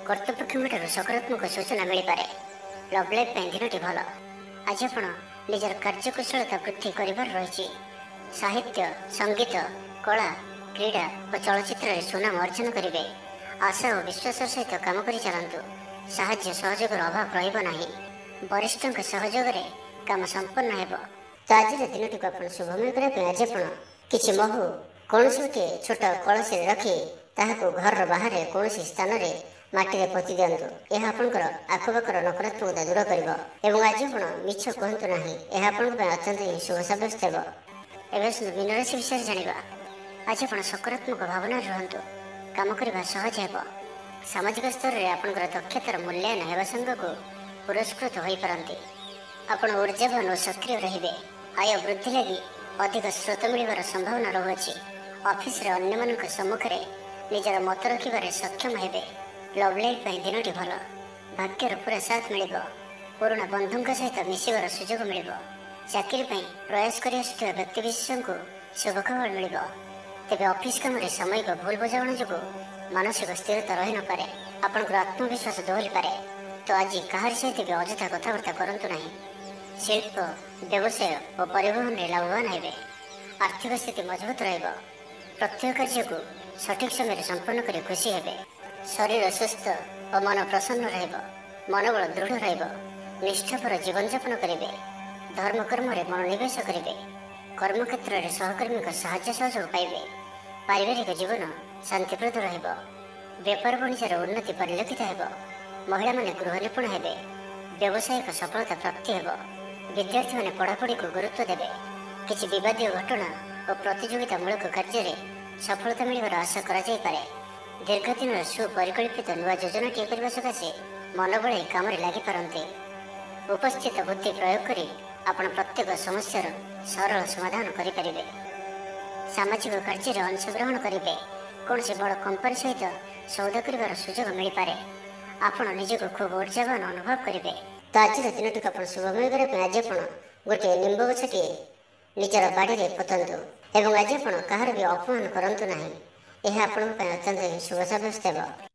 କର୍ତ୍ତୃପକ୍ଷଙ୍କଠାରୁ ସକାରାତ୍ମକ ସୂଚନା ମିଳିପାରେ। ଲଭ୍ ଲାଇଫ୍ ପାଇଁ ଦିନଟି ଭଲ। ଆଜି ଆପଣ ନିଜର କାର୍ଯ୍ୟକୁଶଳତା ବୃଦ୍ଧି କରିବାର ରହିଛି। ସାହିତ୍ୟ, ସଙ୍ଗୀତ, କଳା, କ୍ରୀଡ଼ା ଓ ଚଳଚ୍ଚିତ୍ରରେ ସୁନାମ ଅର୍ଜନ କରିବେ। ଆଶା ଓ ବିଶ୍ୱାସର ସହିତ କାମ କରି ଚାଲନ୍ତୁ। ସାହାଯ୍ୟ ସହଯୋଗର ଅଭାବ ରହିବ ନାହିଁ। ବରିଷ୍ଠଙ୍କ ସହଯୋଗରେ କାମ ସମ୍ପନ୍ନ ହେବ। ତ ଆଜିର ଦିନଟିକୁ ଆପଣ ଶୁଭମୟ କରିବା ପାଇଁ ଆଜି ଆପଣ କିଛି ମହୁ କୌଣସି ଗୋଟିଏ ଛୋଟ କଳସୀରେ ରଖି ତାହାକୁ ଘରର ବାହାରେ କୌଣସି ସ୍ଥାନରେ ମାଟିରେ ପୋତି ଦିଅନ୍ତୁ। ଏହା ଆପଣଙ୍କର ଆଖପାଖର ନକାରାତ୍ମକତା ଦୂର କରିବ। ଏବଂ ଆଜି ଆପଣ ମିଛ କୁହନ୍ତୁ ନାହିଁ। ଏହା ଆପଣଙ୍କ ପାଇଁ ଅତ୍ୟନ୍ତ ହିଁ ଶୁଭ ସାବ୍ୟସ୍ତ ହେବ। ଏବେ ଆସନ୍ତୁ ମୀନ ରାଶି ବିଷୟରେ ଜାଣିବା। ଆଜି ଆପଣ ସକାରାତ୍ମକ ଭାବନାରେ ରୁହନ୍ତୁ। କାମ କରିବା ସହଜ ହେବ। ସାମାଜିକ ସ୍ତରରେ ଆପଣଙ୍କର ଦକ୍ଷତାର ମୂଲ୍ୟାୟନ ହେବା ସାଙ୍ଗକୁ ପୁରସ୍କୃତ ହୋଇପାରନ୍ତି। ଆପଣ ଊର୍ଜାବାନ ଓ ସକ୍ରିୟ ରହିବେ। ଆୟ ବୃଦ୍ଧି ଲାଗି ଅଧିକ ସ୍ରୋତ ମିଳିବାର ସମ୍ଭାବନା ରହୁଅଛି। ଅଫିସରେ ଅନ୍ୟମାନଙ୍କ ସମ୍ମୁଖରେ ନିଜର ମତ ରଖିବାରେ ସକ୍ଷମ ହେବେ। ଲଭ୍ ଲାଇଫ୍ ପାଇଁ ଦିନଟି ଭଲ। ଭାଗ୍ୟର ପୁରା ସାଥ ମିଳିବ। ପୁରୁଣା ବନ୍ଧୁଙ୍କ ସହିତ ମିଶିବାର ସୁଯୋଗ ମିଳିବ। ଚାକିରି ପାଇଁ ପ୍ରୟାସ କରି ଆସୁଥିବା ବ୍ୟକ୍ତିବିଶେଷଙ୍କୁ ଶୁଭ ଖବର ମିଳିବ। ତେବେ ଅଫିସ କାମରେ ସାମୟିକ ଭୁଲ ବୁଝାମଣା ଯୋଗୁଁ ମାନସିକ ସ୍ଥିରତା ରହିନପାରେ। ଆପଣଙ୍କର ଆତ୍ମବିଶ୍ୱାସ ଦୋହରିପାରେ। ତ ଆଜି କାହାରି ସହିତ ବି ଅଯଥା କଥାବାର୍ତ୍ତା କରନ୍ତୁ ନାହିଁ। ଶିଳ୍ପ, ବ୍ୟବସାୟ ଓ ପରିବହନରେ ଲାଭବାନ ହେବେ। ଆର୍ଥିକ ସ୍ଥିତି ମଜବୁତ ରହିବ। ପ୍ରତ୍ୟେକ କାର୍ଯ୍ୟକୁ ସଠିକ ସମୟରେ ସମ୍ପନ୍ନ କରି ଖୁସି ହେବେ। ଶରୀର ସୁସ୍ଥ ଓ ମନ ପ୍ରସନ୍ନ ରହିବ। ମନୋବଳ ଦୃଢ଼ ରହିବ। ନିଷ୍ଠାପର ଜୀବନଯାପନ କରିବେ। ଧର୍ମକର୍ମରେ ମନୋନିବେଶ କରିବେ। କର୍ମକ୍ଷେତ୍ରରେ ସହକର୍ମୀଙ୍କ ସାହାଯ୍ୟ ସହଯୋଗ ପାଇବେ। ପାରିବାରିକ ଜୀବନ ଶାନ୍ତିପ୍ରଦ ରହିବ। ବେପାର ବାଣିଜ୍ୟର ଉନ୍ନତି ପରିଲକ୍ଷିତ ହେବ। ମହିଳାମାନେ ଗୃହ ନିପୁଣ ହେବେ। ବ୍ୟବସାୟିକ ସଫଳତା ପ୍ରାପ୍ତି ହେବ। ବିଦ୍ୟାର୍ଥୀମାନେ ପଢ଼ାପଢ଼ିକୁ ଗୁରୁତ୍ୱ ଦେବେ। କିଛି ବିବାଦୀୟ ଘଟଣା ଓ ପ୍ରତିଯୋଗିତାମୂଳକ କାର୍ଯ୍ୟରେ ସଫଳତା ମିଳିବାର ଆଶା କରାଯାଇପାରେ। ଦୀର୍ଘଦିନର ସୁପରିକଳ୍ପିତ ନୂଆ ଯୋଜନାଟିଏ କରିବା ସକାଶେ ମନ ବଳାଇ କାମରେ ଲାଗିପାରନ୍ତି। ଉପସ୍ଥିତ ବୁଦ୍ଧି ପ୍ରୟୋଗ କରି ଆପଣ ପ୍ରତ୍ୟେକ ସମସ୍ୟାର ସରଳ ସମାଧାନ କରିପାରିବେ। ସାମାଜିକ କାର୍ଯ୍ୟରେ ଅଂଶଗ୍ରହଣ କରିବେ। କୌଣସି ବଡ଼ କମ୍ପାନୀ ସହିତ ସୌଦା କରିବାର ସୁଯୋଗ ମିଳିପାରେ। ଆପଣ ନିଜକୁ ଖୁବ୍ ଊର୍ଜାବାନ ଅନୁଭବ କରିବେ। ତ ଆଜିର ଦିନଟିକୁ ଆପଣ ଶୁଭମୟ କରିବା ପାଇଁ ଆଜି ଆପଣ ଗୋଟିଏ ନିମ୍ବ ଗଛଟିଏ ନିଜର ବାଡ଼ିରେ ପୋତନ୍ତୁ। ଏବଂ ଆଜି ଆପଣ କାହାର ବି ଅପମାନ କରନ୍ତୁ ନାହିଁ। ଏହା ଆପଣଙ୍କ ପାଇଁ ଅତ୍ୟନ୍ତ ଶୁଭ ସାବ୍ୟସ୍ତ ହେବ।